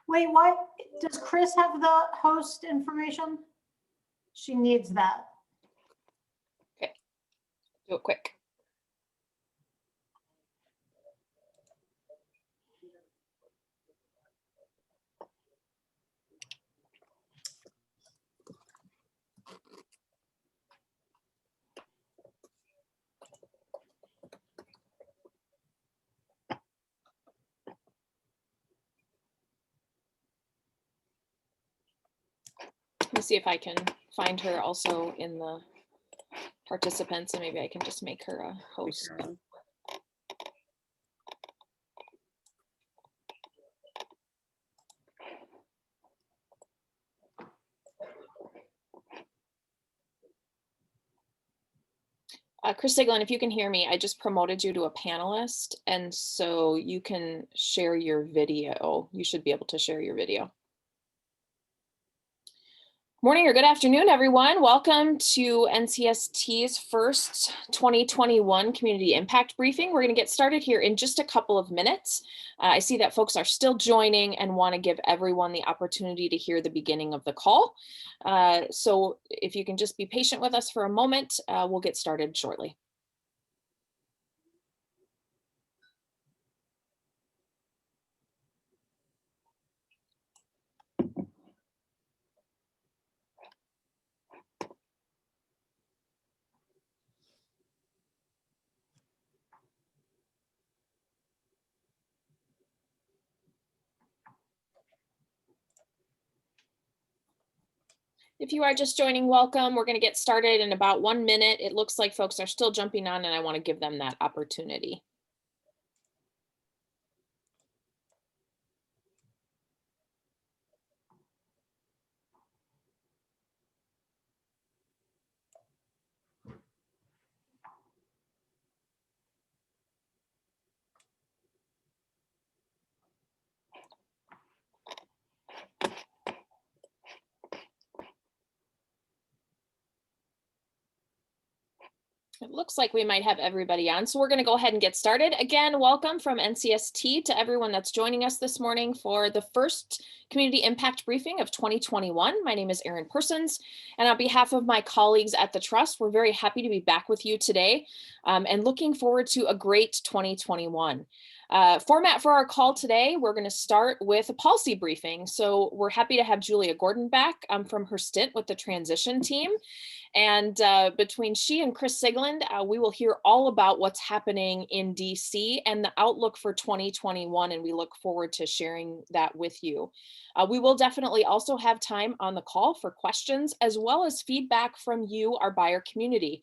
Wait, what? Does Chris have the host information? She needs that. Okay, do it quick. Let me see if I can find her also in the participants, and maybe I can just make her a host. Chris Siglin, if you can hear me, I just promoted you to a panelist, and so you can share your video. You should be able to share your video. Morning or good afternoon, everyone. Welcome to NCST's first 2021 Community Impact Briefing. We're going to get started here in just a couple of minutes. I see that folks are still joining and want to give everyone the opportunity to hear the beginning of the call. So if you can just be patient with us for a moment, we'll get started shortly. If you are just joining, welcome. We're going to get started in about 1 minute. It looks like folks are still jumping on, and I want to give them that opportunity. It looks like we might have everybody on, so we're going to go ahead and get started. Again, welcome from NCST to everyone that's joining us this morning for the first Community Impact Briefing of 2021. My name is Erin Persons, and on behalf of my colleagues at the Trust, we're very happy to be back with you today and looking forward to a great 2021. Format for our call today, we're going to start with a policy briefing. So we're happy to have Julia Gordon back from her stint with the transition team. And between she and Chris Sigland, we will hear all about what's happening in DC and the outlook for 2021, and we look forward to sharing that with you. We will definitely also have time on the call for questions as well as feedback from you, our buyer community.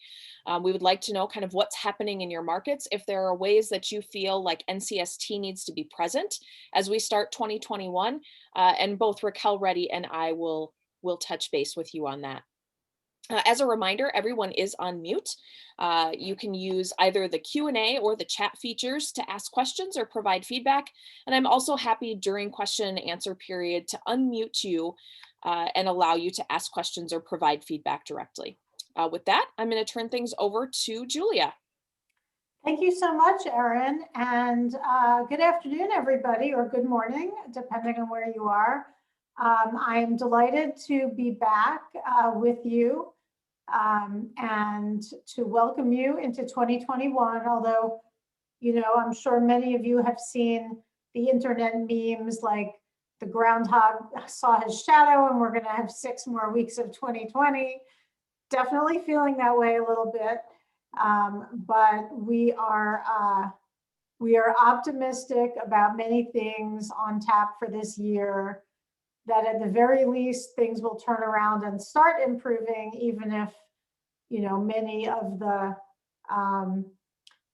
We would like to know kind of what's happening in your markets, if there are ways that you feel like NCST needs to be present as we start 2021, and both Raquel Reddy and I will touch base with you on that. As a reminder, everyone is on mute. You can use either the Q&A or the chat features to ask questions or provide feedback. And I'm also happy during question and answer period to unmute you and allow you to ask questions or provide feedback directly. With that, I'm going to turn things over to Julia. Thank you so much, Erin. And good afternoon, everybody, or good morning, depending on where you are. I'm delighted to be back with you and to welcome you into 2021. Although, you know, I'm sure many of you have seen the internet memes like the groundhog saw his shadow and we're going to have 6 more weeks of 2020. Definitely feeling that way a little bit. But we are optimistic about many things on tap for this year, that at the very least things will turn around and start improving, even if, you know, many of the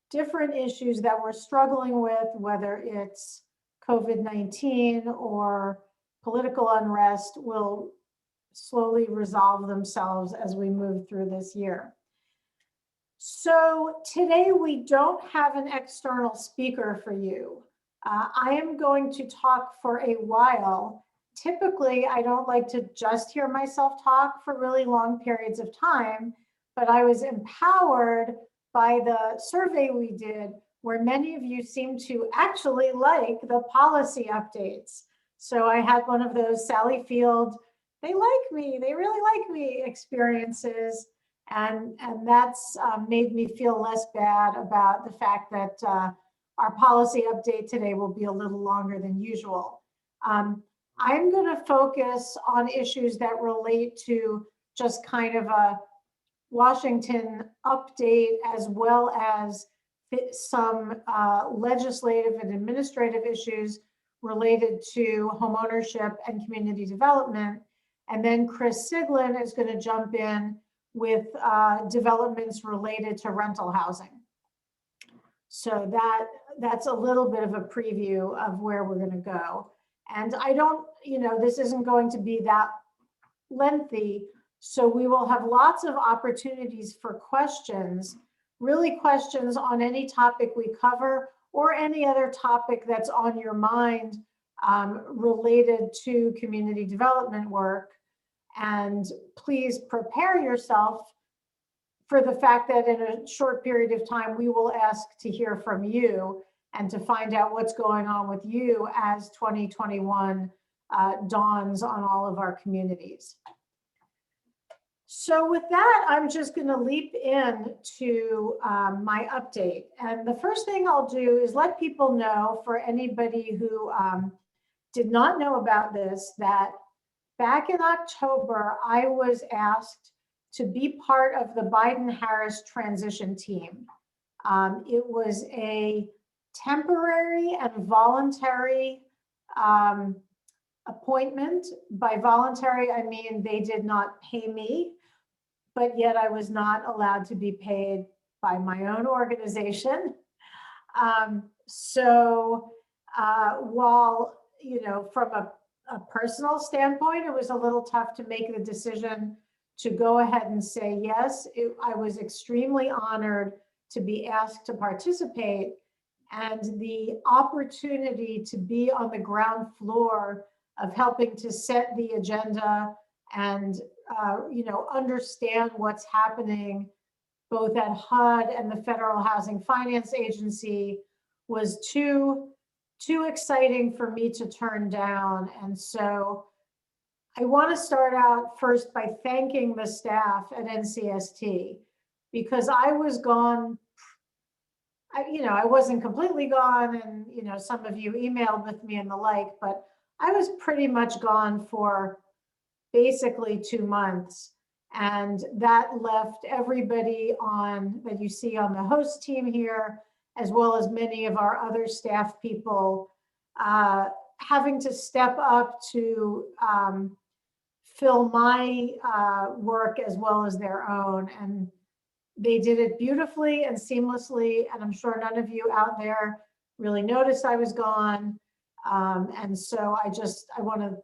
different issues that we're struggling with, whether it's COVID-19 or political unrest, will slowly resolve themselves as we move through this year. So today we don't have an external speaker for you. I am going to talk for a while. Typically, I don't like to just hear myself talk for really long periods of time, but I was empowered by the survey we did, where many of you seem to actually like the policy updates. So I had one of those Sally Field, they like me, they really like me experiences. And that's made me feel less bad about the fact that our policy update today will be a little longer than usual. I'm going to focus on issues that relate to just kind of a Washington update, as well as some legislative and administrative issues related to homeownership and community development. And then Chris Siglin is going to jump in with developments related to rental housing. So that's a little bit of a preview of where we're going to go. And I don't, this isn't going to be that lengthy, so we will have lots of opportunities for questions, really questions on any topic we cover or any other topic that's on your mind related to community development work. And please prepare yourself for the fact that in a short period of time, we will ask to hear from you and to find out what's going on with you as 2021 dawns on all of our communities. So with that, I'm just going to leap into my update. And the first thing I'll do is let people know, for anybody who did not know about this, that back in October, I was asked to be part of the Biden-Harris transition team. It was a temporary and voluntary appointment. By voluntary, I mean they did not pay me, but yet I was not allowed to be paid by my own organization. So while, from a personal standpoint, it was a little tough to make the decision to go ahead and say yes, I was extremely honored to be asked to participate, and the opportunity to be on the ground floor of helping to set the agenda and understand what's happening both at HUD and the Federal Housing Finance Agency was too exciting for me to turn down. And so I want to start out first by thanking the staff at NCST, because I was gone. I wasn't completely gone, and some of you emailed with me and the like, but I was pretty much gone for basically 2 months. And that left everybody that you see on the host team here, as well as many of our other staff people, having to step up to fill my work as well as their own. And they did it beautifully and seamlessly. And I'm sure none of you out there really noticed I was gone. And so I want to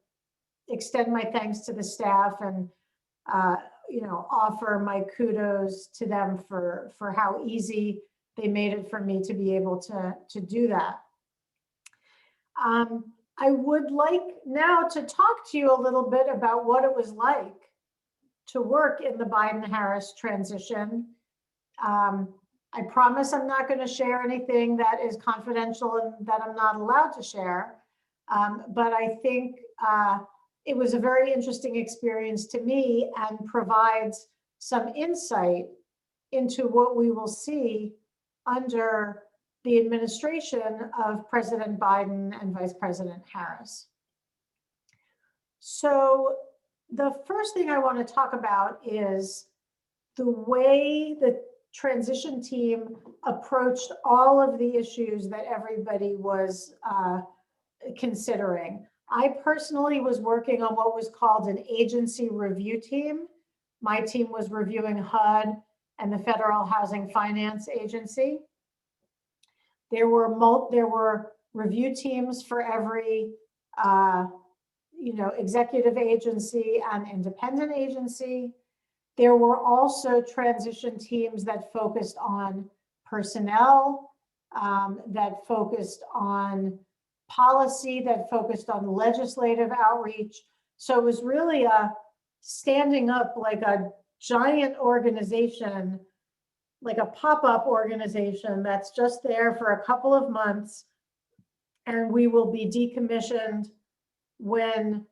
extend my thanks to the staff and offer my kudos to them for how easy they made it for me to be able to do that. I would like now to talk to you a little bit about what it was like to work in the Biden-Harris transition. I promise I'm not going to share anything that is confidential and that I'm not allowed to share. But I think it was a very interesting experience to me and provides some insight into what we will see under the administration of President Biden and Vice President Harris. So the first thing I want to talk about is the way the transition team approached all of the issues that everybody was considering. I personally was working on what was called an agency review team. My team was reviewing HUD and the Federal Housing Finance Agency. There were review teams for every executive agency and independent agency. There were also transition teams that focused on personnel, that focused on policy, that focused on legislative outreach. So it was really a standing up like a giant organization, like a pop-up organization that's just there for a couple of months, and we will be decommissioned when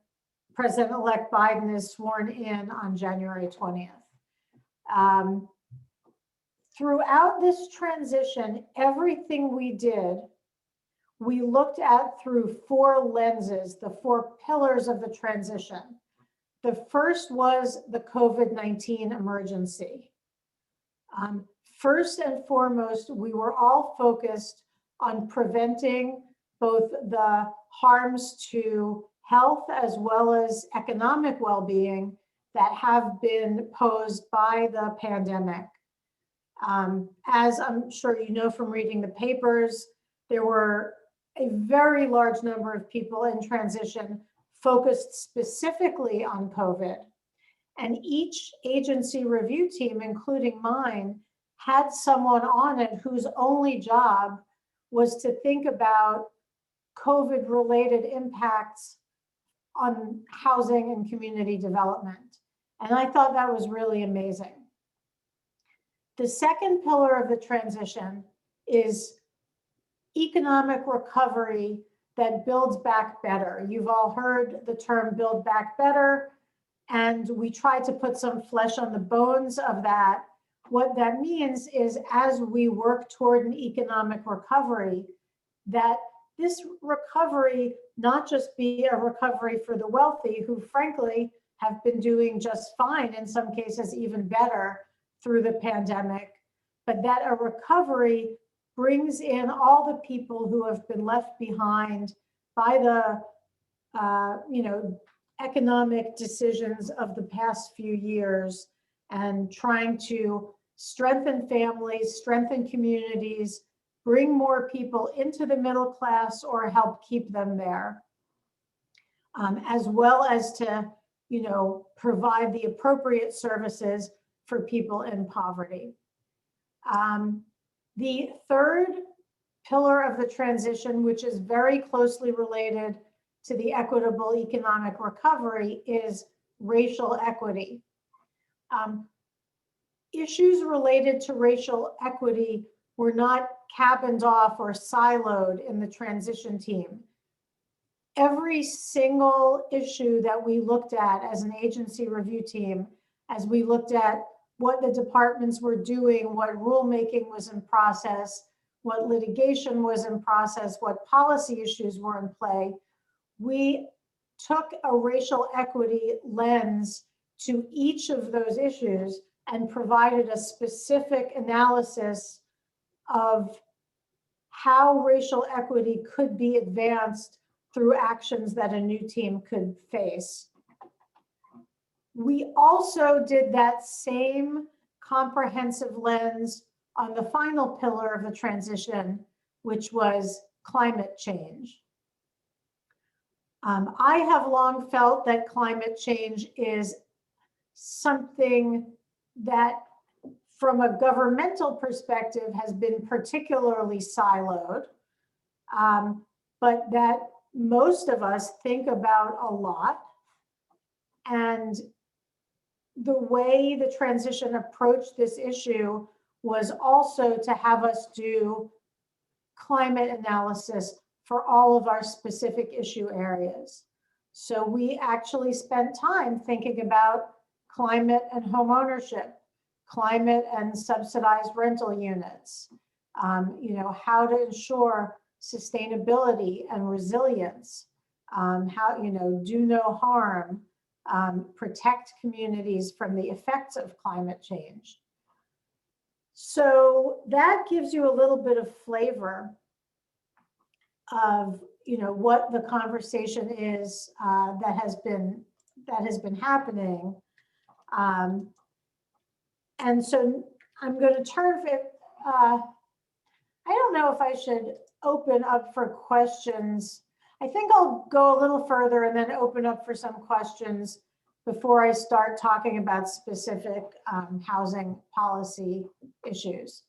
President-elect Biden is sworn in on January 20th. Throughout this transition, everything we did, we looked at through 4 lenses, the 4 pillars of the transition. The first was the COVID-19 emergency. First and foremost, we were all focused on preventing both the harms to health as well as economic well-being that have been posed by the pandemic. As I'm sure you know from reading the papers, there were a very large number of people in transition focused specifically on COVID. And each agency review team, including mine, had someone on it whose only job was to think about COVID-related impacts on housing and community development. And I thought that was really amazing. The second pillar of the transition is economic recovery that builds back better. You've all heard the term build back better, and we tried to put some flesh on the bones of that. What that means is as we work toward an economic recovery, that this recovery not just be a recovery for the wealthy, who frankly have been doing just fine, in some cases even better through the pandemic, but that a recovery brings in all the people who have been left behind by the economic decisions of the past few years, and trying to strengthen families, strengthen communities, bring more people into the middle class or help keep them there, as well as to provide the appropriate services for people in poverty. The third pillar of the transition, which is very closely related to the equitable economic recovery, is racial equity. Issues related to racial equity were not cabined off or siloed in the transition team. Every single issue that we looked at as an agency review team, as we looked at what the departments were doing, what rulemaking was in process, what litigation was in process, what policy issues were in play, we took a racial equity lens to each of those issues and provided a specific analysis of how racial equity could be advanced through actions that a new team could face. We also did that same comprehensive lens on the final pillar of the transition, which was climate change. I have long felt that climate change is something that, from a governmental perspective, has been particularly siloed, but that most of us think about a lot. And the way the transition approached this issue was also to have us do climate analysis for all of our specific issue areas. So we actually spent time thinking about climate and home ownership, climate and subsidized rental units, how to ensure sustainability and resilience, how, do no harm, protect communities from the effects of climate change. So that gives you a little bit of flavor of, what the conversation is that has been happening. And so I'm going to turn it. I don't know if I should open up for questions. I think I'll go a little further and then open up for some questions before I start talking about specific housing policy issues.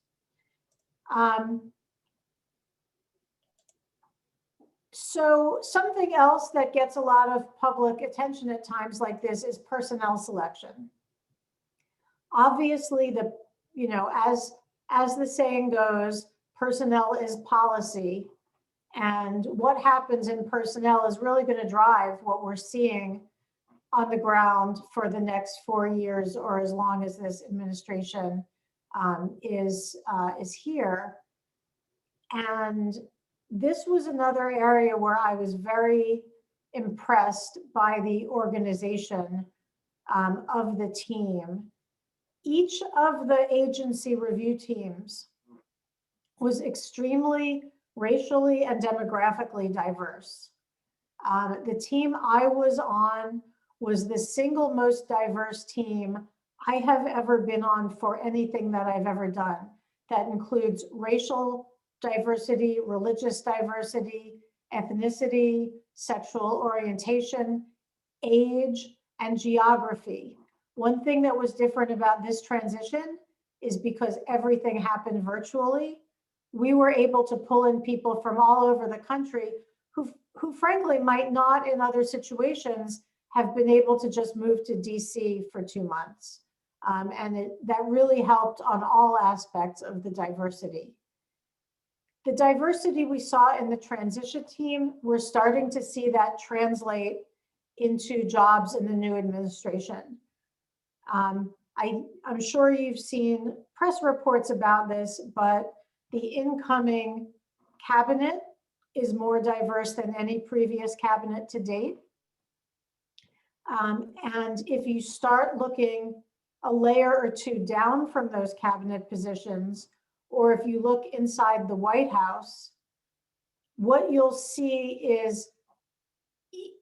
So something else that gets a lot of public attention at times like this is personnel selection. Obviously, as the saying goes, personnel is policy. And what happens in personnel is really going to drive what we're seeing on the ground for the next 4 years, or as long as this administration is here. And this was another area where I was very impressed by the organization of the team. Each of the agency review teams was extremely racially and demographically diverse. The team I was on was the single most diverse team I have ever been on for anything that I've ever done. That includes racial diversity, religious diversity, ethnicity, sexual orientation, age, and geography. One thing that was different about this transition is because everything happened virtually, we were able to pull in people from all over the country who frankly might not in other situations have been able to just move to DC for 2 months. And that really helped on all aspects of the diversity. The diversity we saw in the transition team, we're starting to see that translate into jobs in the new administration. I'm sure you've seen press reports about this, but the incoming cabinet is more diverse than any previous cabinet to date. And if you start looking a layer or two down from those cabinet positions, or if you look inside the White House, what you'll see is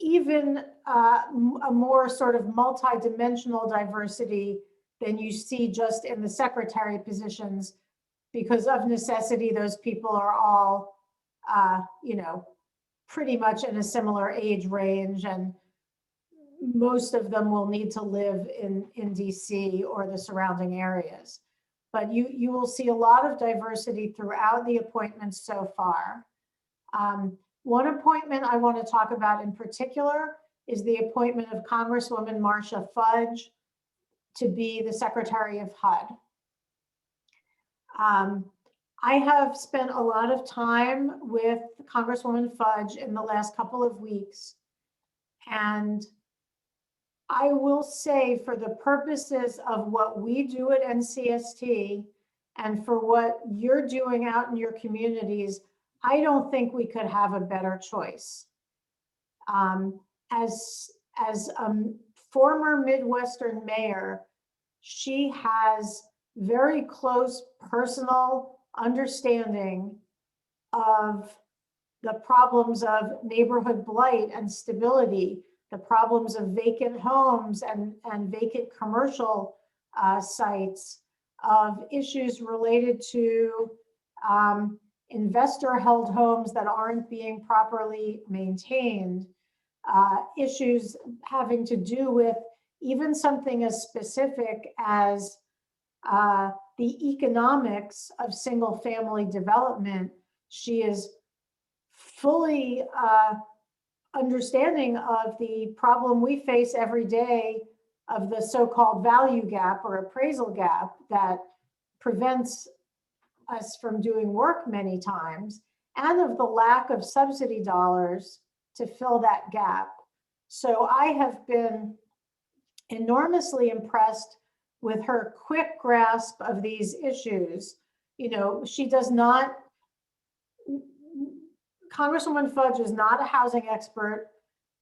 even a more sort of multi-dimensional diversity than you see just in the secretary positions, because of necessity, those people are all, pretty much in a similar age range, and most of them will need to live in DC or the surrounding areas. But you will see a lot of diversity throughout the appointments so far. One appointment I want to talk about in particular is the appointment of Congresswoman Marcia Fudge to be the Secretary of HUD. I have spent a lot of time with Congresswoman Fudge in the last couple of weeks, and I will say, for the purposes of what we do at NCST and for what you're doing out in your communities, I don't think we could have a better choice. As a former Midwestern mayor, she has very close personal understanding of the problems of neighborhood blight and stability, the problems of vacant homes and vacant commercial sites, of issues related to investor-held homes that aren't being properly maintained, issues having to do with even something as specific as the economics of single-family development. She is fully understanding of the problem we face every day of the so-called value gap or appraisal gap that prevents us from doing work many times, and of the lack of subsidy dollars to fill that gap. So I have been enormously impressed with her quick grasp of these issues. She does not, Congresswoman Fudge is not a housing expert,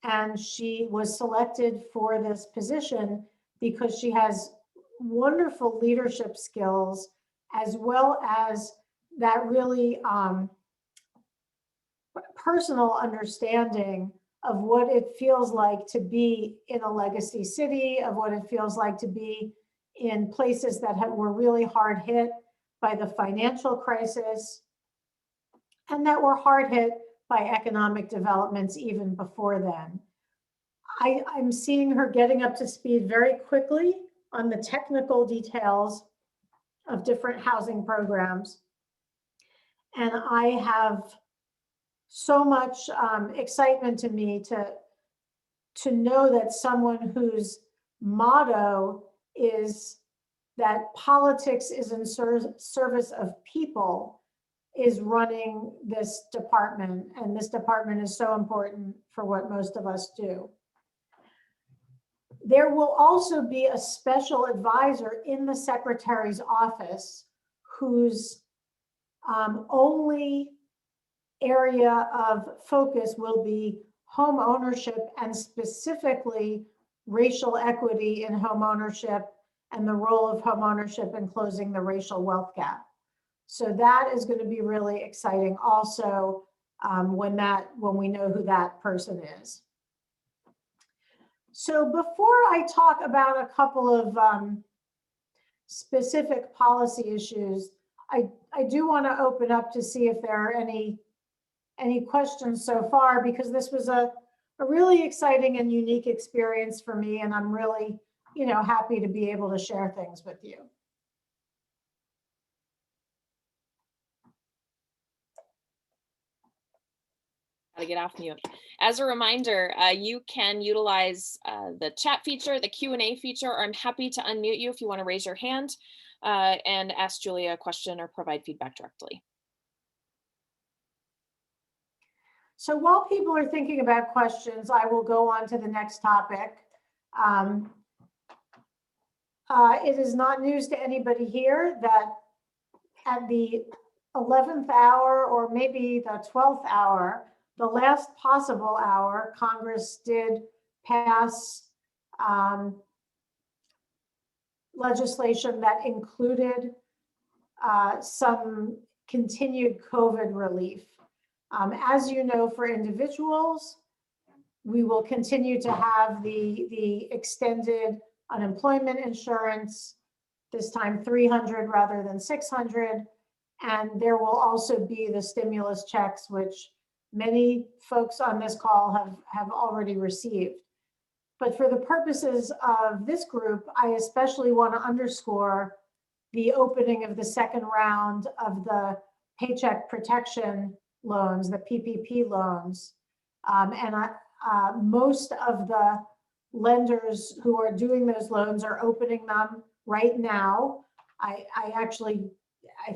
and she was selected for this position because she has wonderful leadership skills, as well as that really personal understanding of what it feels like to be in a legacy city, of what it feels like to be in places that were really hard hit by the financial crisis, and that were hard hit by economic developments even before then. I'm seeing her getting up to speed very quickly on the technical details of different housing programs. And I have so much excitement in me to know that someone whose motto is that politics is in service of people is running this department, and this department is so important for what most of us do. There will also be a special advisor in the secretary's office whose only area of focus will be home ownership, and specifically racial equity in home ownership and the role of home ownership in closing the racial wealth gap. So that is going to be really exciting also when we know who that person is. So before I talk about a couple of specific policy issues, I do want to open up to see if there are any questions so far, because this was a really exciting and unique experience for me, and I'm really, happy to be able to share things with you. To get off mute. As a reminder, you can utilize the chat feature, the Q&A feature, or I'm happy to unmute you if you want to raise your hand and ask Julia a question or provide feedback directly. So while people are thinking about questions, I will go on to the next topic. It is not news to anybody here that at the 11th hour, or maybe the 12th hour, the last possible hour, Congress did pass legislation that included some continued COVID relief. As you know, for individuals, we will continue to have the extended unemployment insurance, this time 300 rather than 600. And there will also be the stimulus checks, which many folks on this call have already received. But for the purposes of this group, I especially want to underscore the opening of the second round of the Paycheck Protection loans, the PPP loans. Most of the lenders who are doing those loans are opening them right now. I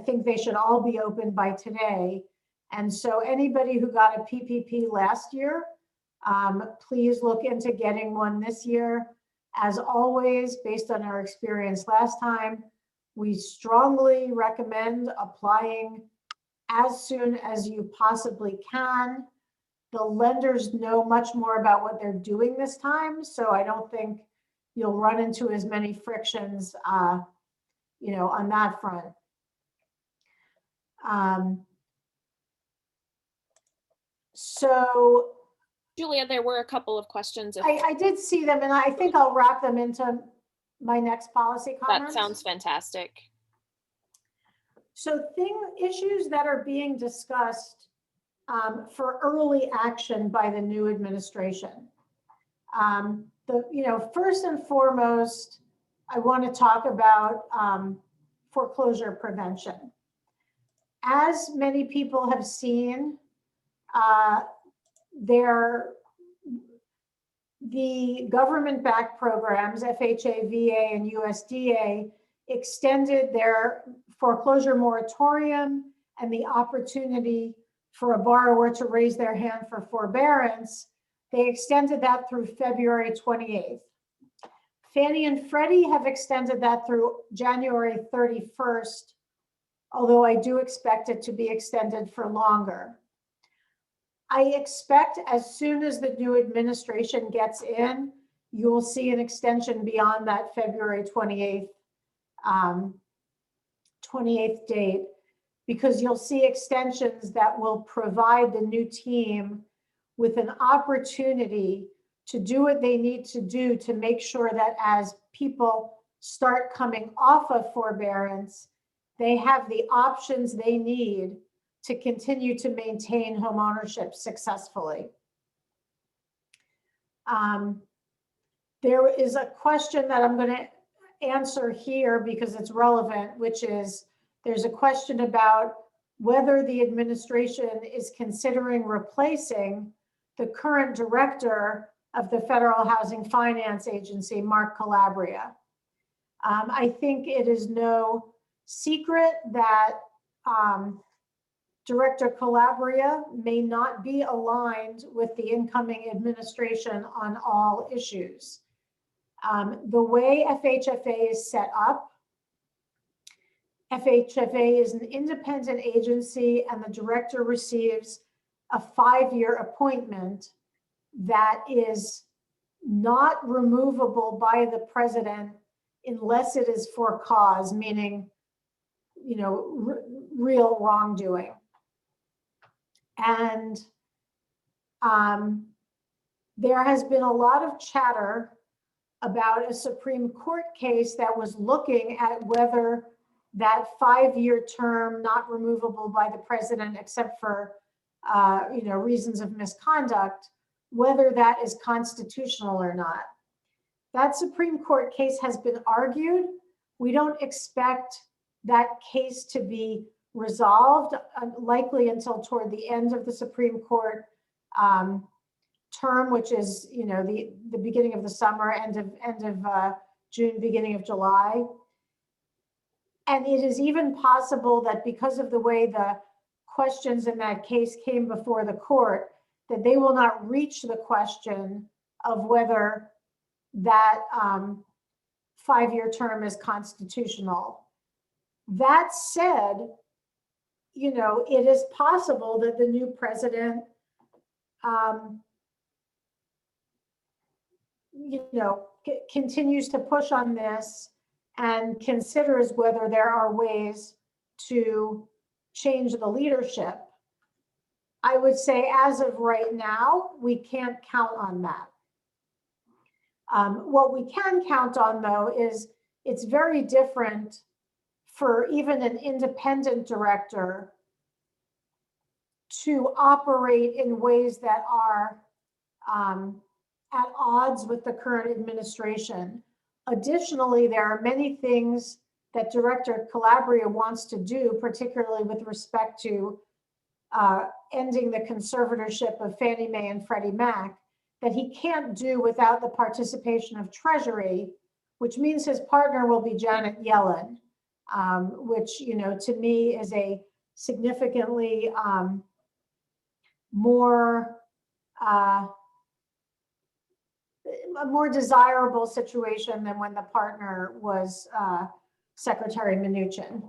think they should all be open by today. And so anybody who got a PPP last year, please look into getting one this year. As always, based on our experience last time, we strongly recommend applying as soon as you possibly can. The lenders know much more about what they're doing this time, so I don't think you'll run into as many frictions, on that front. So Julia, there were a couple of questions. I did see them, and I think I'll wrap them into my next policy comments. That sounds fantastic. So issues that are being discussed for early action by the new administration. First and foremost, I want to talk about foreclosure prevention. As many people have seen, the government-backed programs, FHA, VA, and USDA, extended their foreclosure moratorium and the opportunity for a borrower to raise their hand for forbearance. They extended that through February 28th. Fannie and Freddie have extended that through January 31st, although I do expect it to be extended for longer. I expect as soon as the new administration gets in, you will see an extension beyond that February 28th date, because you'll see extensions that will provide the new team with an opportunity to do what they need to do to make sure that as people start coming off of forbearance, they have the options they need to continue to maintain home ownership successfully. There is a question that I'm going to answer here because it's relevant, which is there's a question about whether the administration is considering replacing the current director of the Federal Housing Finance Agency, Mark Calabria. I think it is no secret that Director Calabria may not be aligned with the incoming administration on all issues. The way FHFA is set up, FHFA is an independent agency and the director receives a 5-year appointment that is not removable by the president unless it is for cause, meaning, real wrongdoing. And there has been a lot of chatter about a Supreme Court case that was looking at whether that 5-year term, not removable by the president except for reasons of misconduct, whether that is constitutional or not. That Supreme Court case has been argued. We don't expect that case to be resolved, likely until toward the end of the Supreme Court term, which is the beginning of the summer, end of June, beginning of July. And it is even possible that because of the way the questions in that case came before the court, that they will not reach the question of whether that 5-year term is constitutional. That said, it is possible that the new president, continues to push on this and considers whether there are ways to change the leadership. I would say as of right now, we can't count on that. What we can count on, though, is it's very different for even an independent director to operate in ways that are at odds with the current administration. Additionally, there are many things that Director Calabria wants to do, particularly with respect to ending the conservatorship of Fannie Mae and Freddie Mac, that he can't do without the participation of Treasury, which means his partner will be Janet Yellen, which, to me is a significantly more desirable situation than when the partner was Secretary Mnuchin.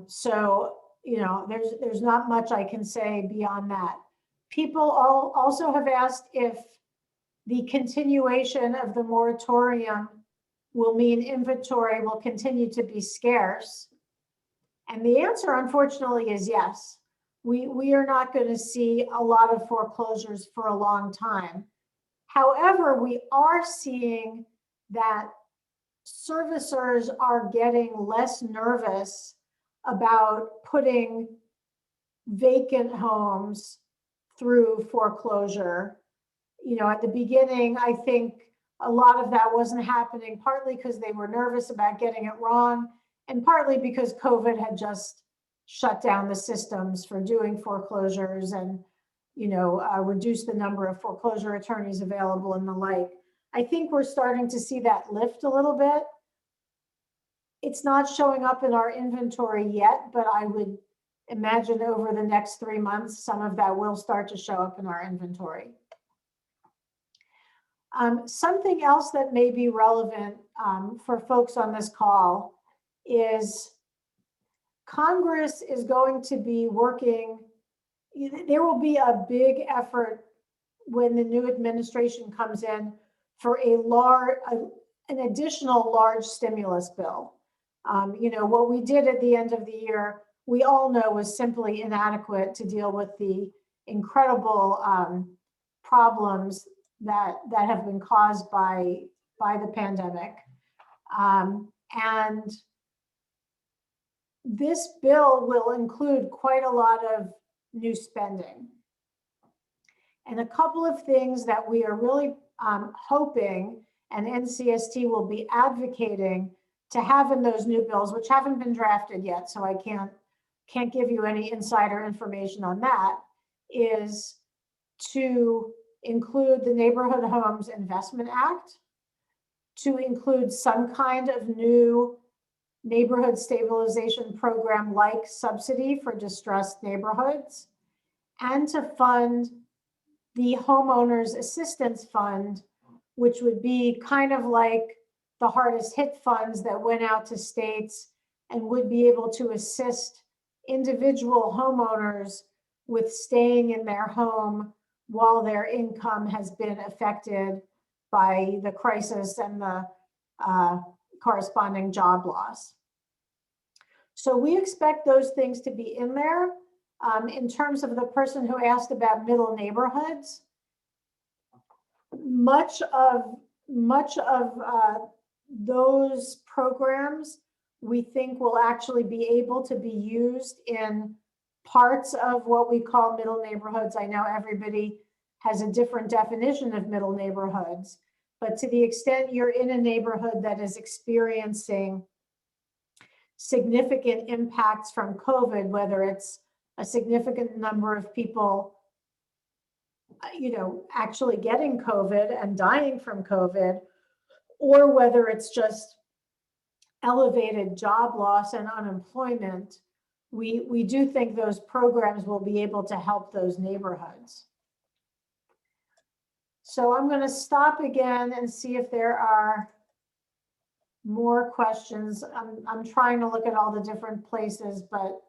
So, there's not much I can say beyond that. People also have asked if the continuation of the moratorium will mean inventory will continue to be scarce. And the answer, unfortunately, is yes. We are not going to see a lot of foreclosures for a long time. However, we are seeing that servicers are getting less nervous about putting vacant homes through foreclosure. At the beginning, I think a lot of that wasn't happening, partly because they were nervous about getting it wrong, and partly because COVID had just shut down the systems for doing foreclosures and reduce the number of foreclosure attorneys available and the like. I think we're starting to see that lift a little bit. It's not showing up in our inventory yet, but I would imagine over the next 3 months, some of that will start to show up in our inventory. Something else that may be relevant for folks on this call is Congress is going to be working. There will be a big effort when the new administration comes in for an additional large stimulus bill. What we did at the end of the year, we all know was simply inadequate to deal with the incredible problems that have been caused by the pandemic. And this bill will include quite a lot of new spending. And a couple of things that we are really hoping and NCST will be advocating to have in those new bills, which haven't been drafted yet, so I can't give you any insider information on that, is to include the Neighborhood Homes Investment Act, to include some kind of new neighborhood stabilization program like subsidy for distressed neighborhoods, and to fund the homeowners assistance fund, which would be kind of like the hardest hit funds that went out to states and would be able to assist individual homeowners with staying in their home while their income has been affected by the crisis and the corresponding job loss. So we expect those things to be in there. In terms of the person who asked about middle neighborhoods, much of those programs we think will actually be able to be used in parts of what we call middle neighborhoods. I know everybody has a different definition of middle neighborhoods, but to the extent you're in a neighborhood that is experiencing significant impacts from COVID, whether it's a significant number of people, actually getting COVID and dying from COVID, or whether it's just elevated job loss and unemployment, we do think those programs will be able to help those neighborhoods. So I'm going to stop again and see if there are more questions. I'm trying to look at all the different places, but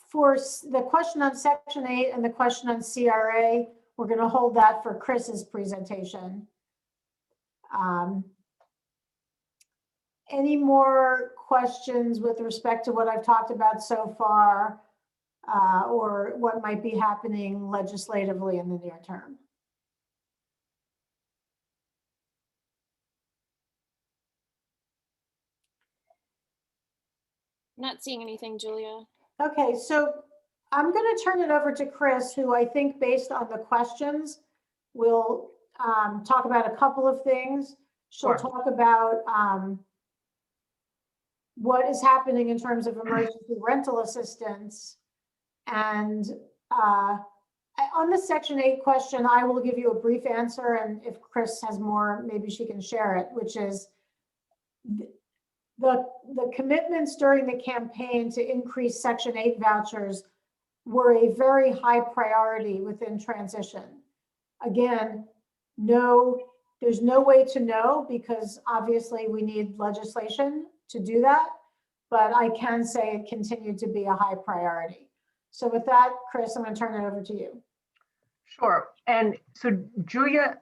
for the question on Section 8 and the question on CRA, we're going to hold that for Chris's presentation. Any more questions with respect to what I've talked about so far, or what might be happening legislatively in the near term? Not seeing anything, Julia. Okay, so I'm going to turn it over to Chris, who I think based on the questions will talk about a couple of things. She'll talk about what is happening in terms of emergency rental assistance. And on the Section 8 question, I will give you a brief answer. And if Chris has more, maybe she can share it, which is the commitments during the campaign to increase Section 8 vouchers were a very high priority within transition. Again, there's no way to know because obviously we need legislation to do that, but I can say it continued to be a high priority. So with that, Chris, I'm going to turn it over to you. Sure. And so Julia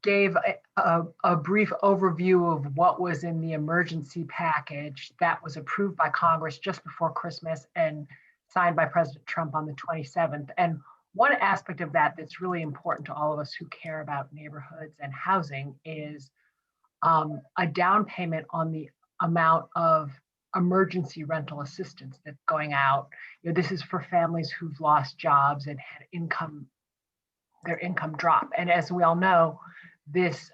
gave a brief overview of what was in the emergency package that was approved by Congress just before Christmas and signed by President Trump on the 27th. And one aspect of that that's really important to all of us who care about neighborhoods and housing is a down payment on the amount of emergency rental assistance that's going out. This is for families who've lost jobs and had their income drop. And as we all know, this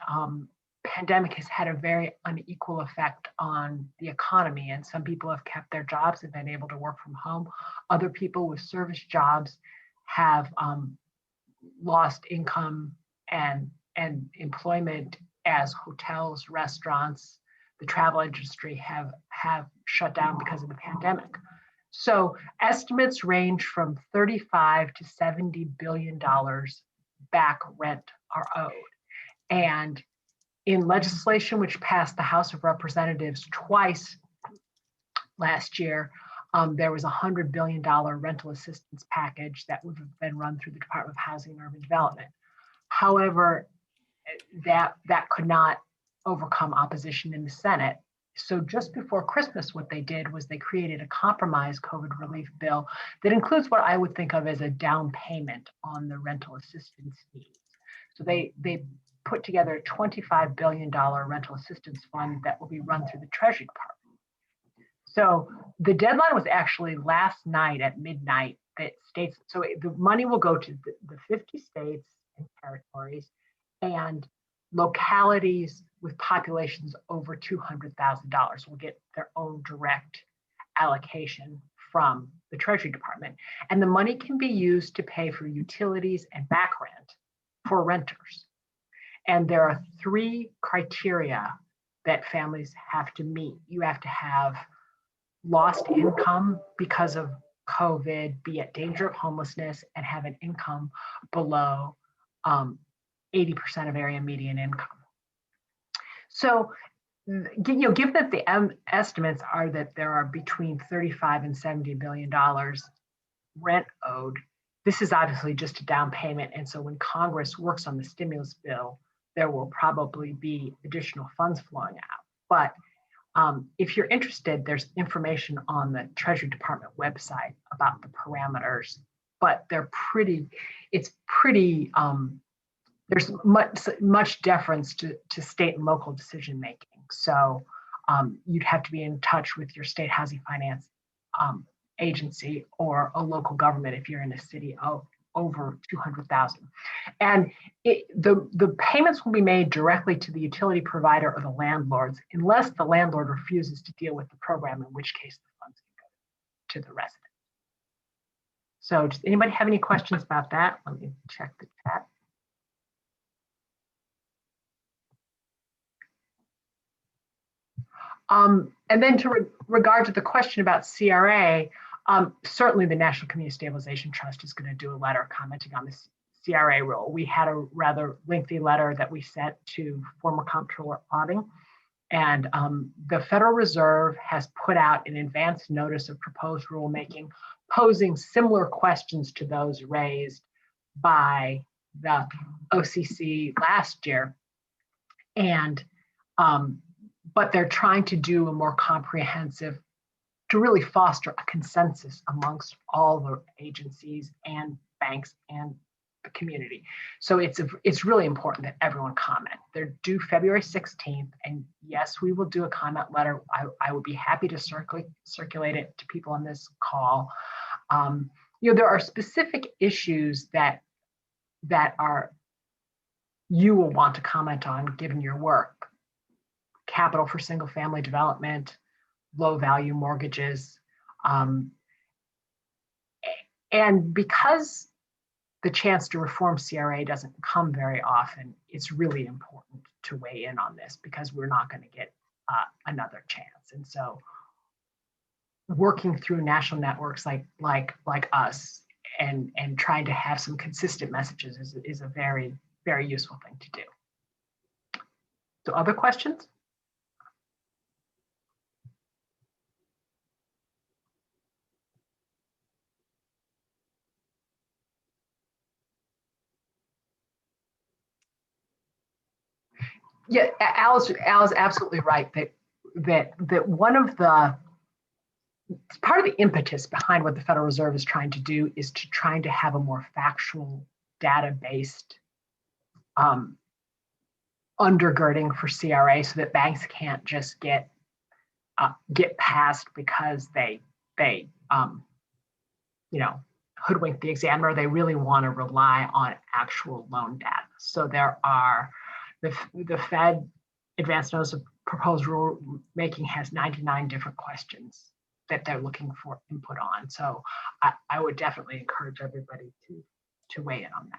pandemic has had a very unequal effect on the economy. And some people have kept their jobs and been able to work from home. Other people with service jobs have lost income and employment as hotels, restaurants, the travel industry have shut down because of the pandemic. So estimates range from $35 to $70 billion back rent are owed. And in legislation which passed the House of Representatives twice last year, there was a $100 billion rental assistance package that would have been run through the Department of Housing and Urban Development. However, that could not overcome opposition in the Senate. So just before Christmas, what they did was they created a compromise COVID relief bill that includes what I would think of as a down payment on the rental assistance needs. So they put together a $25 billion rental assistance fund that will be run through the Treasury Department. So the deadline was actually last night at midnight that states, so the money will go to the 50 states and territories and localities with populations over $200,000 will get their own direct allocation from the Treasury Department. And the money can be used to pay for utilities and back rent for renters. And there are 3 criteria that families have to meet. You have to have lost income because of COVID, be at danger of homelessness, and have an income below 80% of area median income. So, given that the estimates are that there are between $35 and $70 billion rent owed, this is obviously just a down payment. And so when Congress works on the stimulus bill, there will probably be additional funds flowing out. But if you're interested, there's information on the Treasury Department website about the parameters, but they're pretty, there's much deference to state and local decision making. So you'd have to be in touch with your state housing finance agency or a local government if you're in a city of over 200,000. And the payments will be made directly to the utility provider or the landlords, unless the landlord refuses to deal with the program, in which case the funds can go to the resident. So does anybody have any questions about that? Let me check the chat. And then to regard to the question about CRA, certainly the National Community Stabilization Trust is going to do a letter commenting on the CRA rule. We had a rather lengthy letter that we sent to former Comptroller Otting, and the Federal Reserve has put out an advance notice of proposed rulemaking posing similar questions to those raised by the OCC last year. And but they're trying to do a more comprehensive, to really foster a consensus amongst all the agencies and banks and the community. So it's really important that everyone comment. They're due February 16th, and yes, we will do a comment letter. I would be happy to circulate it to people on this call. There are specific issues that you will want to comment on given your work. Capital for single family development, low value mortgages. And because the chance to reform CRA doesn't come very often, it's really important to weigh in on this because we're not going to get another chance. And so working through national networks like us and trying to have some consistent messages is a very, very useful thing to do. So other questions? Yeah, Al is absolutely right that one of the part of the impetus behind what the Federal Reserve is trying to do is to trying to have a more factual, data-based undergirding for CRA, so that banks can't just get passed because they hoodwink the examiner. They really want to rely on actual loan data. So there are the Fed advanced notice of proposed rulemaking has 99 different questions that they're looking for input on. So I would definitely encourage everybody to weigh in on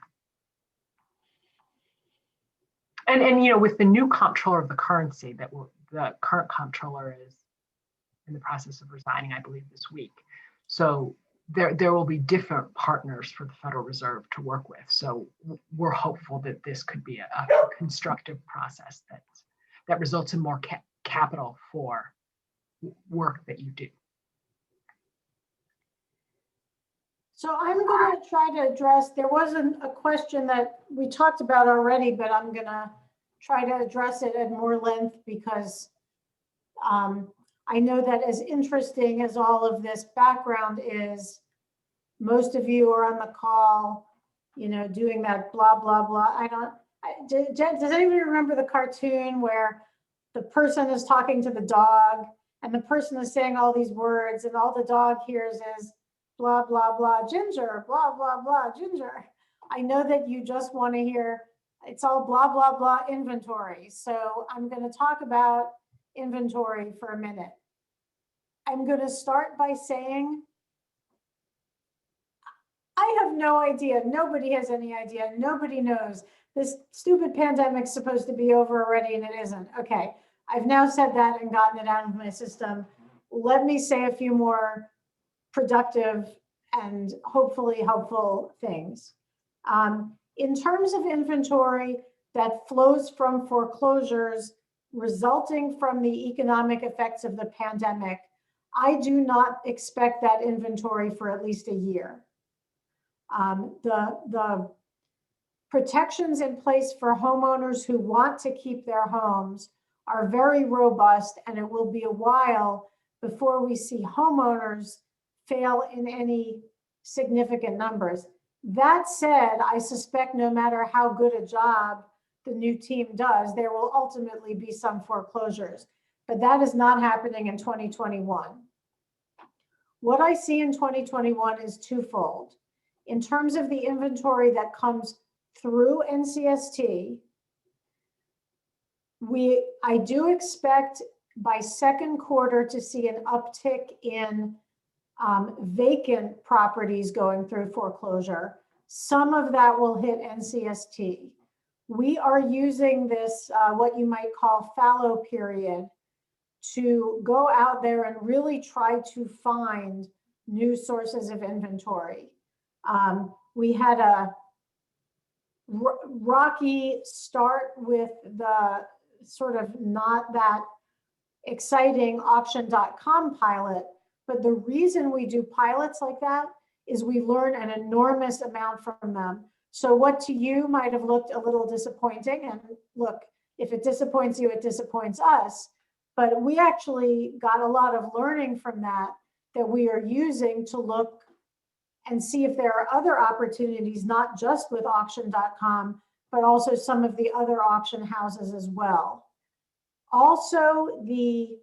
that. And with the new comptroller of the currency, the current comptroller is in the process of resigning, I believe, this week. So there will be different partners for the Federal Reserve to work with. So we're hopeful that this could be a constructive process that results in more capital for work that you do. So I'm going to try to address, there wasn't a question that we talked about already, but I'm going to try to address it at more length because I know that as interesting as all of this background is, most of you are on the call, doing that blah, blah, blah. Does anybody remember the cartoon where the person is talking to the dog and the person is saying all these words and all the dog hears is blah, blah, blah, ginger, blah, blah, blah, ginger. I know that you just want to hear it's all blah, blah, blah inventory. So I'm going to talk about inventory for a minute. I'm going to start by saying, I have no idea. Nobody has any idea. Nobody knows this stupid pandemic's supposed to be over already and it isn't. Okay, I've now said that and gotten it out of my system. Let me say a few more productive and hopefully helpful things. In terms of inventory that flows from foreclosures resulting from the economic effects of the pandemic, I do not expect that inventory for at least a year. The protections in place for homeowners who want to keep their homes are very robust, and it will be a while before we see homeowners fail in any significant numbers. That said, I suspect no matter how good a job the new team does, there will ultimately be some foreclosures, but that is not happening in 2021. What I see in 2021 is twofold. In terms of the inventory that comes through NCST, I do expect by second quarter to see an uptick in vacant properties going through foreclosure. Some of that will hit NCST. We are using this, what you might call fallow period, to go out there and really try to find new sources of inventory. We had a rocky start with the sort of not that exciting auction.com pilot, but the reason we do pilots like that is we learn an enormous amount from them. So what to you might have looked a little disappointing, and look, if it disappoints you, it disappoints us, but we actually got a lot of learning from that we are using to look and see if there are other opportunities, not just with auction.com, but also some of the other auction houses as well. Also, the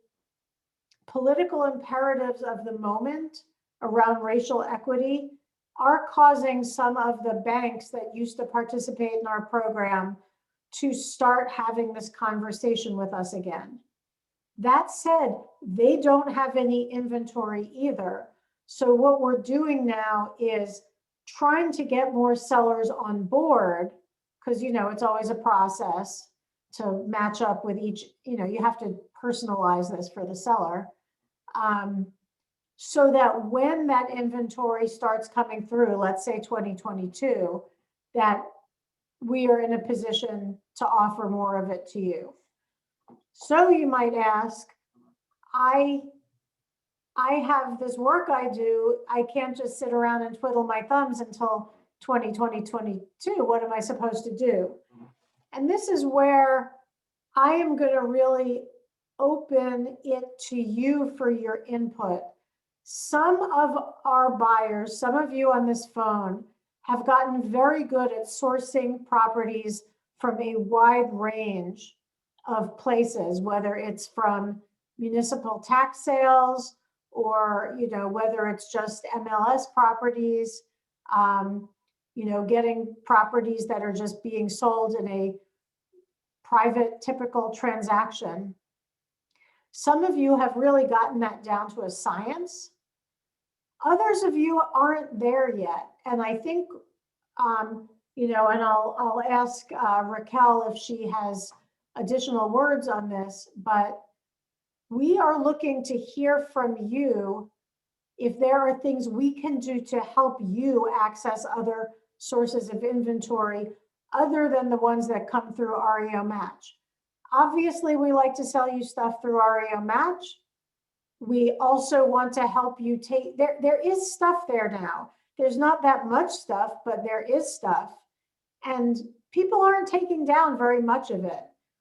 political imperatives of the moment around racial equity are causing some of the banks that used to participate in our program to start having this conversation with us again. That said, they don't have any inventory either. So what we're doing now is trying to get more sellers on board, because it's always a process to match up with each, you have to personalize this for the seller. So that when that inventory starts coming through, let's say 2022, that we are in a position to offer more of it to you. So you might ask, I have this work I do, I can't just sit around and twiddle my thumbs until 2022. What am I supposed to do? And this is where I am going to really open it to you for your input. Some of our buyers, some of you on this phone, have gotten very good at sourcing properties from a wide range of places, whether it's from municipal tax sales or whether it's just MLS properties, getting properties that are just being sold in a private typical transaction. Some of you have really gotten that down to a science. Others of you aren't there yet. And I think, and I'll ask Raquel if she has additional words on this, but we are looking to hear from you if there are things we can do to help you access other sources of inventory other than the ones that come through REO Match. Obviously, we like to sell you stuff through REO Match. We also want to help you take, there is stuff there now. There's not that much stuff, but there is stuff. And people aren't taking down very much of it.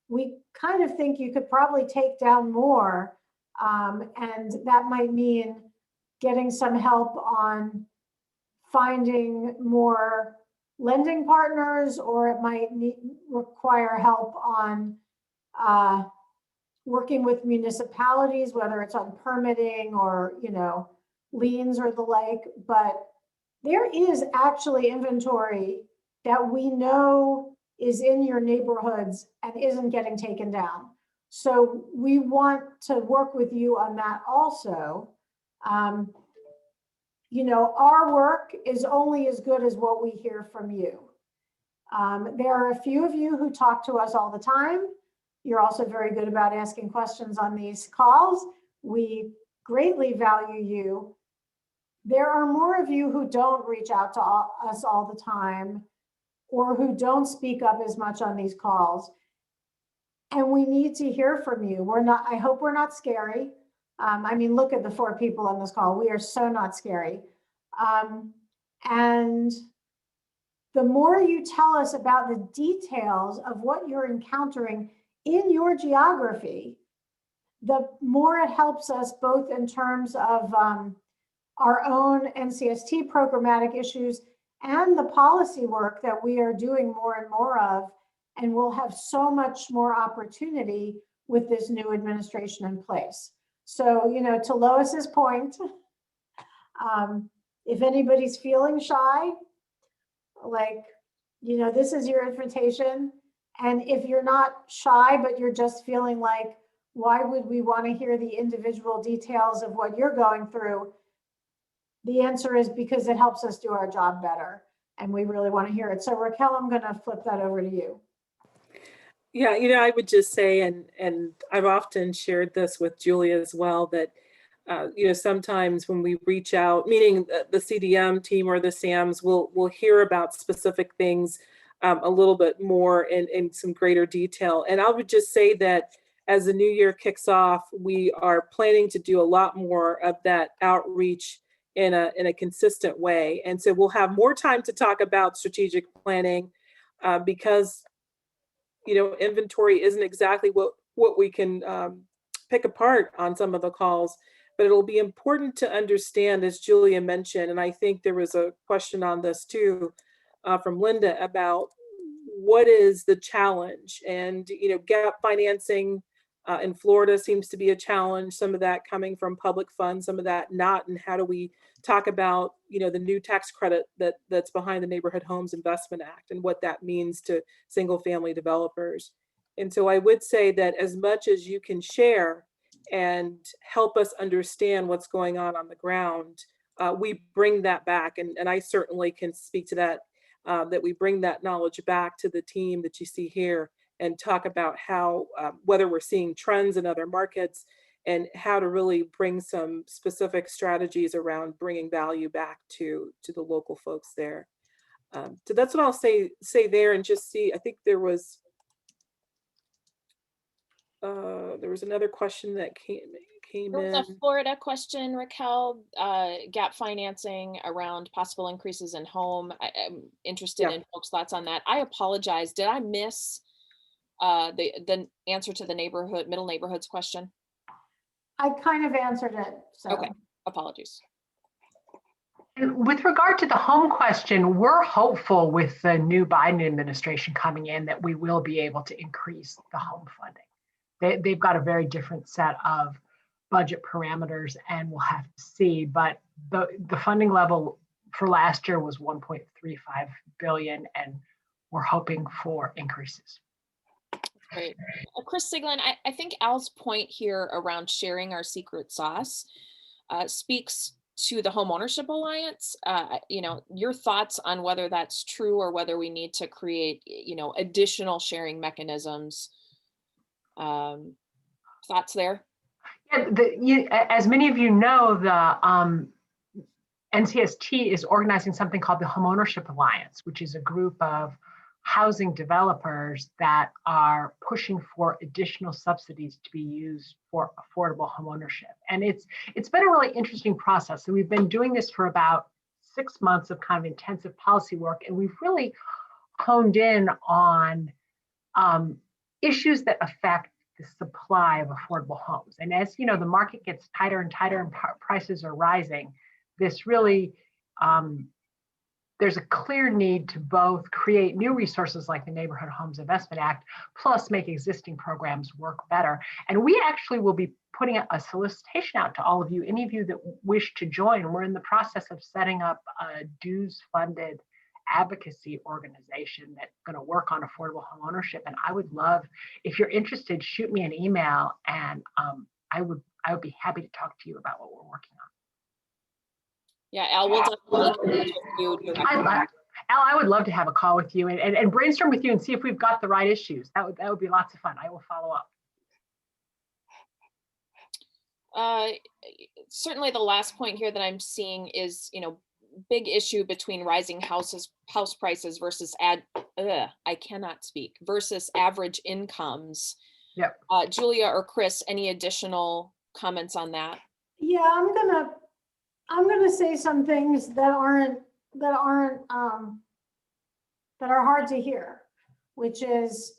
We kind of think you could probably take down more. And that might mean getting some help on finding more lending partners, or it might require help on working with municipalities, whether it's on permitting or, liens or the like. But there is actually inventory that we know is in your neighborhoods and isn't getting taken down. So we want to work with you on that also. Our work is only as good as what we hear from you. There are a few of you who talk to us all the time. You're also very good about asking questions on these calls. We greatly value you. There are more of you who don't reach out to us all the time or who don't speak up as much on these calls. And we need to hear from you. I hope we're not scary. I mean, look at the 4 people on this call. We are so not scary. And the more you tell us about the details of what you're encountering in your geography, the more it helps us both in terms of our own NCST programmatic issues and the policy work that we are doing more and more of, and we'll have so much more opportunity with this new administration in place. So, you know, to Lois's point, if anybody's feeling shy, like, you know, this is your invitation. And if you're not shy, but you're just feeling like, why would we want to hear the individual details of what you're going through? The answer is because it helps us do our job better. And we really want to hear it. So Raquel, I'm going to flip that over to you. Yeah, you know, I would just say, and I've often shared this with Julia as well, that, you know, sometimes when we reach out, meaning the CDM team or the SAMs, we'll hear about specific things a little bit more in some greater detail. And I would just say that as the new year kicks off, we are planning to do a lot more of that outreach in a consistent way. And so we'll have more time to talk about strategic planning because, you know, inventory isn't exactly what we can pick apart on some of the calls, but it'll be important to understand, as Julia mentioned, and I think there was a question on this too from Linda about what is the challenge. And, you know, gap financing in Florida seems to be a challenge, some of that coming from public funds, some of that not, and how do we talk about, you know, the new tax credit that's behind the Neighborhood Homes Investment Act and what that means to single family developers. And so I would say that as much as you can share and help us understand what's going on the ground, we bring that back. And I certainly can speak to that, that we bring that knowledge back to the team that you see here and talk about how, whether we're seeing trends in other markets and how to really bring some specific strategies around bringing value back to the local folks there. So that's what I'll say there, and just see, I think there was another question that came There was in. a Florida question, Raquel, gap financing around possible increases in home. I'm interested in folks' thoughts on that. I apologize. Did I miss the answer to the middle neighborhoods question? I kind of answered it. So. Okay, apologies. And with regard to the home question, we're hopeful with the new Biden administration coming in that we will be able to increase the home funding. They've got a very different set of budget parameters, and we'll have to see. But the funding level for last year was 1.35 billion, and we're hoping for increases. Great. Chris Siglin, I think Al's point here around sharing our secret sauce speaks to the Homeownership Alliance. You know, your thoughts on whether that's true or whether we need to create, you know, additional sharing mechanisms. Thoughts there? Yeah, as many of you know, the NCST is organizing something called the Homeownership Alliance, which is a group of housing developers that are pushing for additional subsidies to be used for affordable homeownership. And it's been a really interesting process. So we've been doing this for about 6 months of kind of intensive policy work, and we've really honed in on issues that affect the supply of affordable homes. And as you know, the market gets tighter and tighter and prices are rising. This really, there's a clear need to both create new resources like the Neighborhood Homes Investment Act, plus make existing programs work better. And we actually will be putting a solicitation out to all of you, any of you that wish to join. We're in the process of setting up a dues-funded advocacy organization that's going to work on affordable home ownership. And I would love, if you're interested, shoot me an email, and I would be happy to talk to you about what we're working on. Yeah, Al, we'll definitely connect with you. Al, I would love to have a call with you and brainstorm with you and see if we've got the right issues. That would be lots of fun. I will follow up. Certainly the last point here that I'm seeing is, big issue between rising house prices versus I cannot speak, versus average incomes. Yep. Julia or Chris, any additional comments on that? Yeah, I'm gonna say some things that are hard to hear, which is,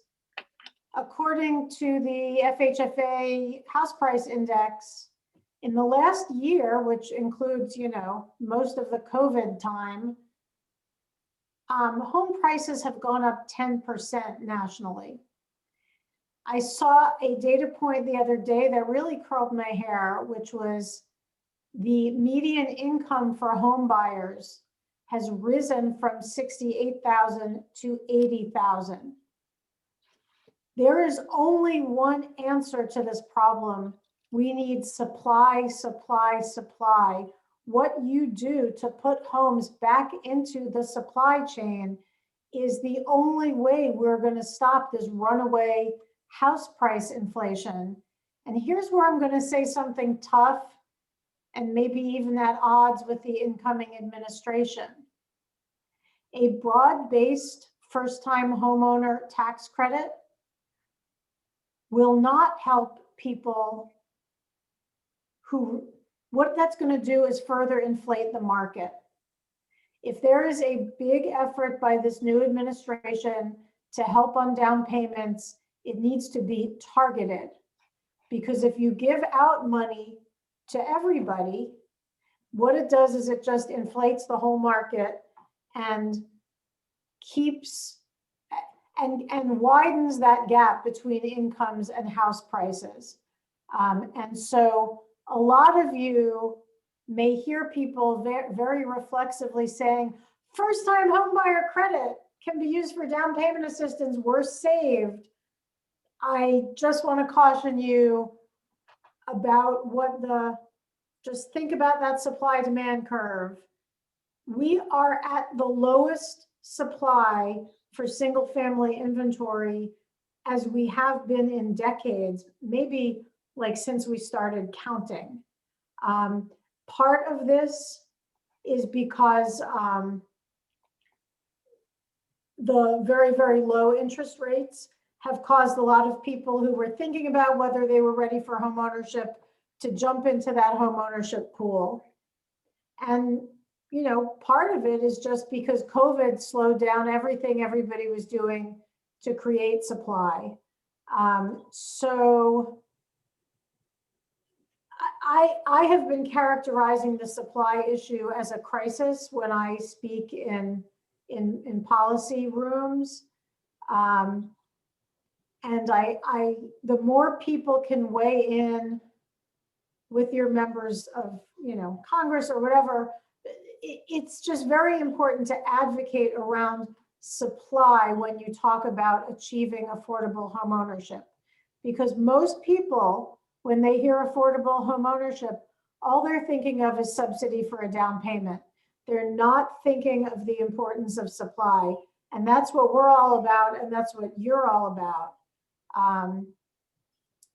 according to the FHFA house price index, in the last year, which includes, most of the COVID time, home prices have gone up 10% nationally. I saw a data point the other day that really curled my hair, which was the median income for home buyers has risen from 68,000 to 80,000. There is only one answer to this problem. We need supply, supply, supply. What you do to put homes back into the supply chain is the only way we're going to stop this runaway house price inflation. And here's where I'm going to say something tough and maybe even at odds with the incoming administration. A broad-based first-time homeowner tax credit will not help people what that's going to do is further inflate the market. If there is a big effort by this new administration to help on down payments, it needs to be targeted. Because if you give out money to everybody, what it does is it just inflates the whole market and keeps and widens that gap between incomes and house prices. And so a lot of you may hear people very reflexively saying, first-time homebuyer credit can be used for down payment assistance, we're saved. I just want to caution you about just think about that supply demand curve. We are at the lowest supply for single family inventory as we have been in decades, maybe like since we started counting. Part of this is because the very, very low interest rates have caused a lot of people who were thinking about whether they were ready for home ownership to jump into that home ownership pool. And, part of it is just because COVID slowed down everything everybody was doing to create supply. So I have been characterizing the supply issue as a crisis when I speak in policy rooms. And the more people can weigh in with your members of, Congress or whatever, it's just very important to advocate around supply when you talk about achieving affordable home ownership. Because most people, when they hear affordable home ownership, all they're thinking of is subsidy for a down payment. They're not thinking of the importance of supply. And that's what we're all about, and that's what you're all about.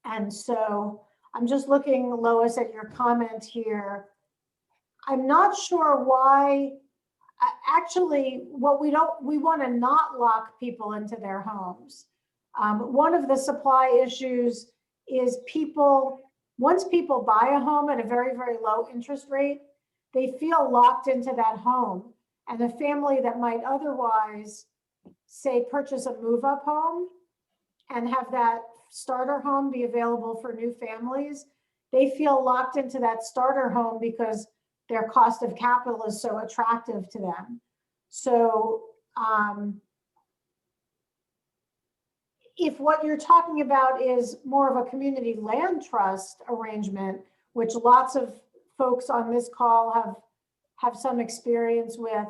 And so I'm just looking, Lois, at your comment here. I'm not sure why, actually, we want to not lock people into their homes. One of the supply issues is once people buy a home at a very, very low interest rate, they feel locked into that home. And a family that might otherwise, say, purchase a move-up home and have that starter home be available for new families, they feel locked into that starter home because their cost of capital is so attractive to them. So if what you're talking about is more of a community land trust arrangement, which lots of folks on this call have some experience with,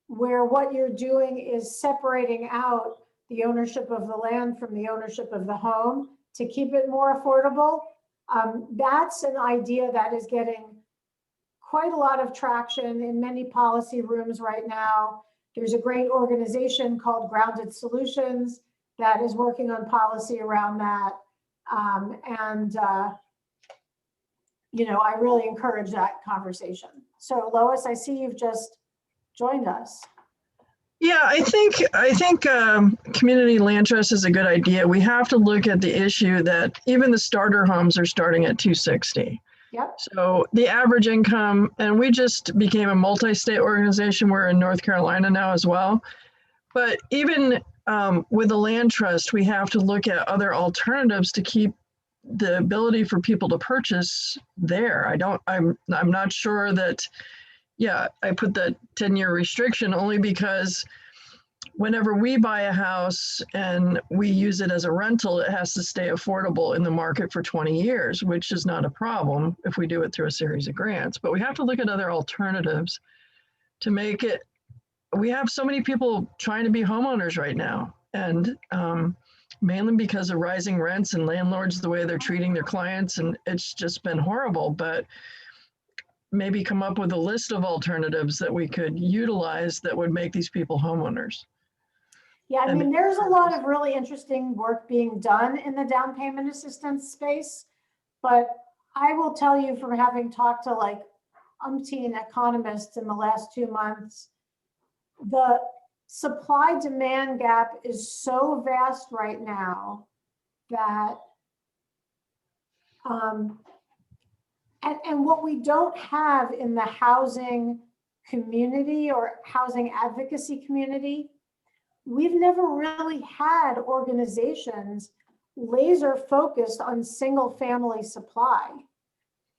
where what you're doing is separating out the ownership of the land from the ownership of the home to keep it more affordable, that's an idea that is getting quite a lot of traction in many policy rooms right now. There's a great organization called Grounded Solutions that is working on policy around that. I really encourage that conversation. So Lois, I see you've just joined us. Yeah, I think community land trust is a good idea. We have to look at the issue that even the starter homes are starting at 260. Yep. So the average income, and we just became a multi-state organization. We're in North Carolina now as well. But even with the land trust, we have to look at other alternatives to keep the ability for people to purchase there. I'm not sure that, yeah, I put that 10-year restriction only because whenever we buy a house and we use it as a rental, it has to stay affordable in the market for 20 years, which is not a problem if we do it through a series of grants. But we have to look at other alternatives to make it. We have so many people trying to be homeowners right now, and mainly because of rising rents and landlords, the way they're treating their clients, and it's just been horrible. But maybe come up with a list of alternatives that we could utilize that would make these people homeowners. Yeah, I mean, there's a lot of really interesting work being done in the down payment assistance space, but I will tell you from having talked to like umpteen economists in the last 2 months, the supply demand gap is so vast right now that and what we don't have in the housing community or housing advocacy community, we've never really had organizations laser focused on single family supply.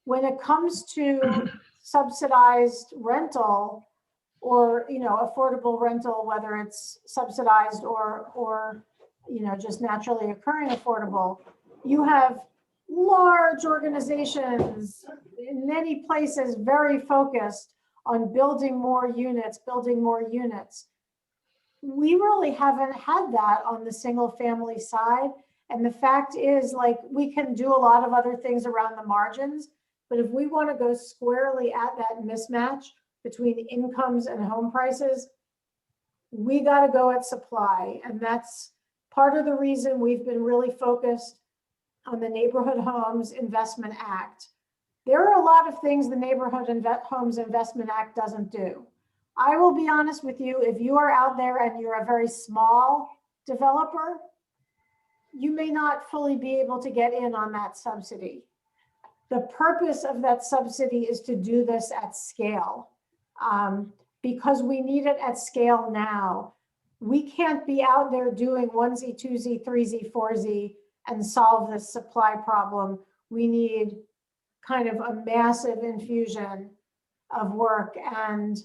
When it comes to subsidized rental or, affordable rental, whether it's subsidized or just naturally occurring affordable, you have large organizations in many places very focused on building more units. We really haven't had that on the single family side. And the fact is, like, we can do a lot of other things around the margins, but if we want to go squarely at that mismatch between incomes and home prices, we got to go at supply. And that's part of the reason we've been really focused on the Neighborhood Homes Investment Act. There are a lot of things the Neighborhood Homes Investment Act doesn't do. I will be honest with you, if you are out there and you're a very small developer, you may not fully be able to get in on that subsidy. The purpose of that subsidy is to do this at scale, because we need it at scale now. We can't be out there doing 1Z, 2Z, 3Z, 4Z and solve this supply problem. We need kind of a massive infusion of work. And,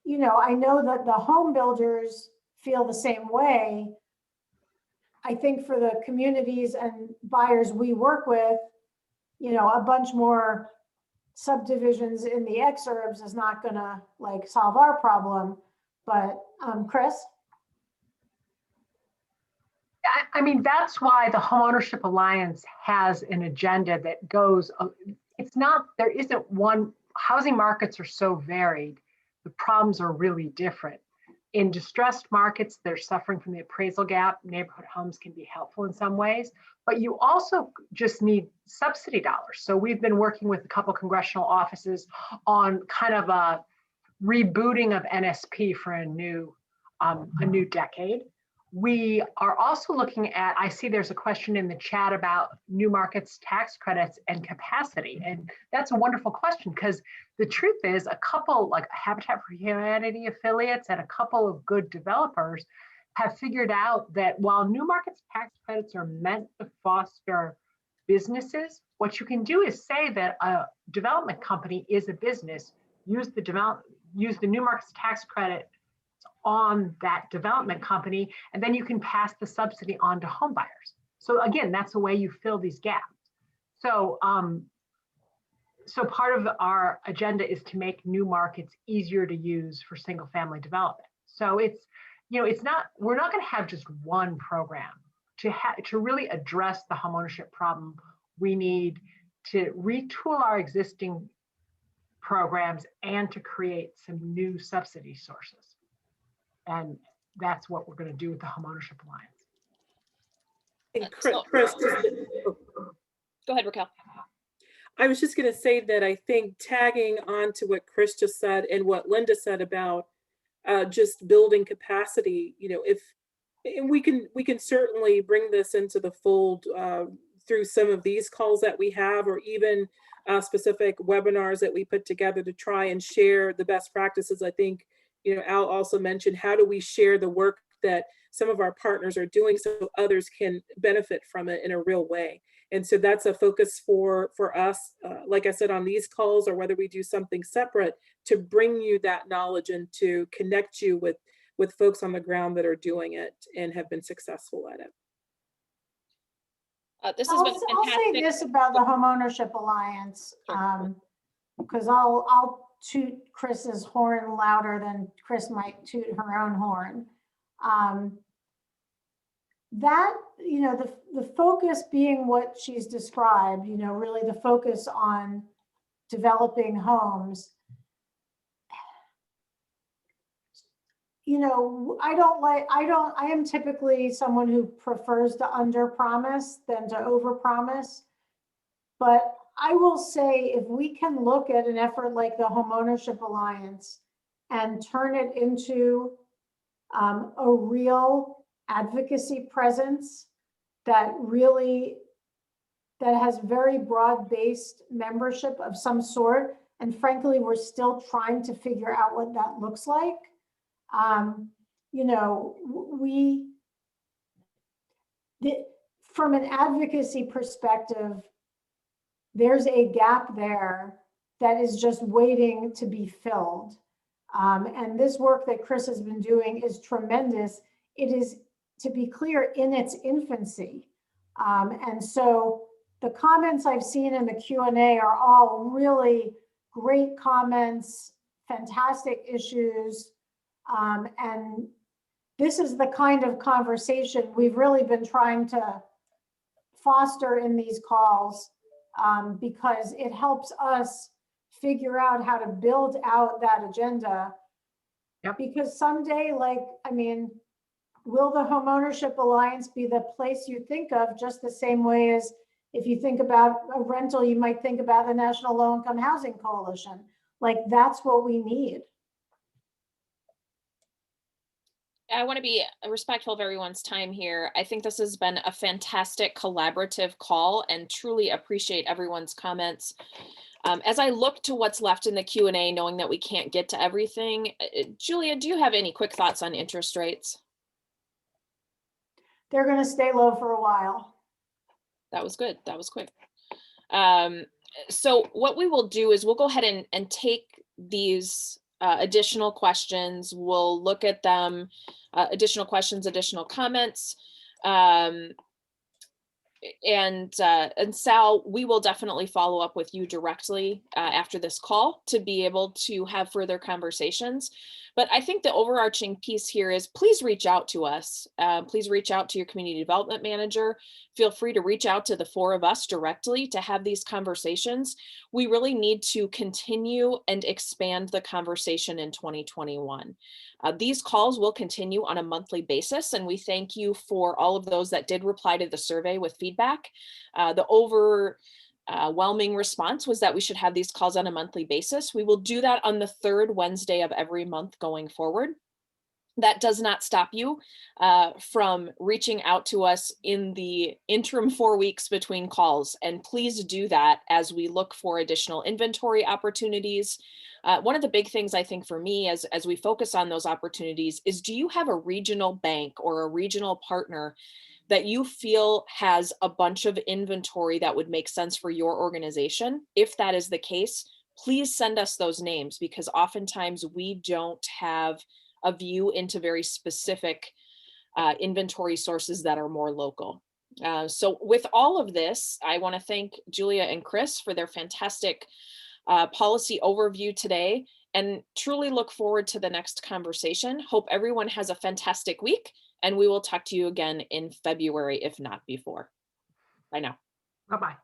I know that the home builders feel the same way. I think for the communities and buyers we work with, a bunch more subdivisions in the exurbs is not going to solve our problem. But Chris? I mean, that's why the Homeownership Alliance has an agenda that goes, there isn't one. Housing markets are so varied. The problems are really different. In distressed markets, they're suffering from the appraisal gap. Neighborhood homes can be helpful in some ways, but you also just need subsidy dollars. So we've been working with a couple congressional offices on kind of a rebooting of NSP for a new decade. We are also looking at, I see there's a question in the chat about new markets, tax credits, and capacity. And that's a wonderful question, because the truth is a couple like Habitat for Humanity affiliates and a couple of good developers have figured out that while new markets tax credits are meant to foster businesses, what you can do is say that a development company is a business, use the new markets tax credit on that development company, and then you can pass the subsidy on to home buyers. So again, that's the way you fill these gaps. So, so part of our agenda is to make new markets easier to use for single family development. So it's, we're not going to have just one program to really address the homeownership problem. We need to retool our existing programs and to create some new subsidy sources. And that's what we're going to do with the Homeownership Alliance. And So- Chris, Go ahead, Raquel. I was just going to say that I think tagging on to what Chris just said and what Linda said about just building capacity, if and we can certainly bring this into the fold through some of these calls that we have, or even specific webinars that we put together to try and share the best practices. I think, Al also mentioned, how do we share the work that some of our partners are doing so others can benefit from it in a real way. And so that's a focus for us, like I said, on these calls, or whether we do something separate, to bring you that knowledge and to connect you with folks on the ground that are doing it and have been successful at it. This has been I'll say fantastic. this about the Homeownership Alliance, Sure. because I'll toot Chris's horn louder than Chris might toot her own horn. That, the focus being what she's described, really the focus on developing homes. I am typically someone who prefers to under-promise than to over-promise. But I will say, if we can look at an effort like the Homeownership Alliance and turn it into a real advocacy presence that has very broad-based membership of some sort, and frankly, we're still trying to figure out what that looks like. From an advocacy perspective, there's a gap there that is just waiting to be filled. And this work that Chris has been doing is tremendous. It is, to be clear, in its infancy. And so the comments I've seen in the Q&A are all really great comments, fantastic issues. And this is the kind of conversation we've really been trying to foster in these calls, because it helps us figure out how to build out that agenda. Yep. Because someday, will the Homeownership Alliance be the place you think of, just the same way as if you think about a rental, you might think about the National Low Income Housing Coalition. That's what we need. I want to be respectful of everyone's time here. I think this has been a fantastic collaborative call, and truly appreciate everyone's comments. As I look to what's left in the Q&A, knowing that we can't get to everything, Julia, do you have any quick thoughts on interest rates? They're going to stay low for a while. That was good. That was quick. So what we will do is we'll go ahead and take these additional questions. We'll look at them, additional questions, additional comments. And Sal, we will definitely follow up with you directly after this call to be able to have further conversations. But I think the overarching piece here is, please reach out to us. Please reach out to your community development manager. Feel free to reach out to the four of us directly to have these conversations. We really need to continue and expand the conversation in 2021. These calls will continue on a monthly basis, and we thank you for all of those that did reply to the survey with feedback. The overwhelming response was that we should have these calls on a monthly basis. We will do that on the third Wednesday of every month going forward. That does not stop you from reaching out to us in the interim 4 weeks between calls. And please do that as we look for additional inventory opportunities. One of the big things I think for me as we focus on those opportunities is, do you have a regional bank or a regional partner that you feel has a bunch of inventory that would make sense for your organization? If that is the case, please send us those names, because oftentimes we don't have a view into very specific inventory sources that are more local. So with all of this, I want to thank Julia and Chris for their fantastic policy overview today, and truly look forward to the next conversation. Hope everyone has a fantastic week, and we will talk to you again in February, if not before. Bye now. Bye-bye.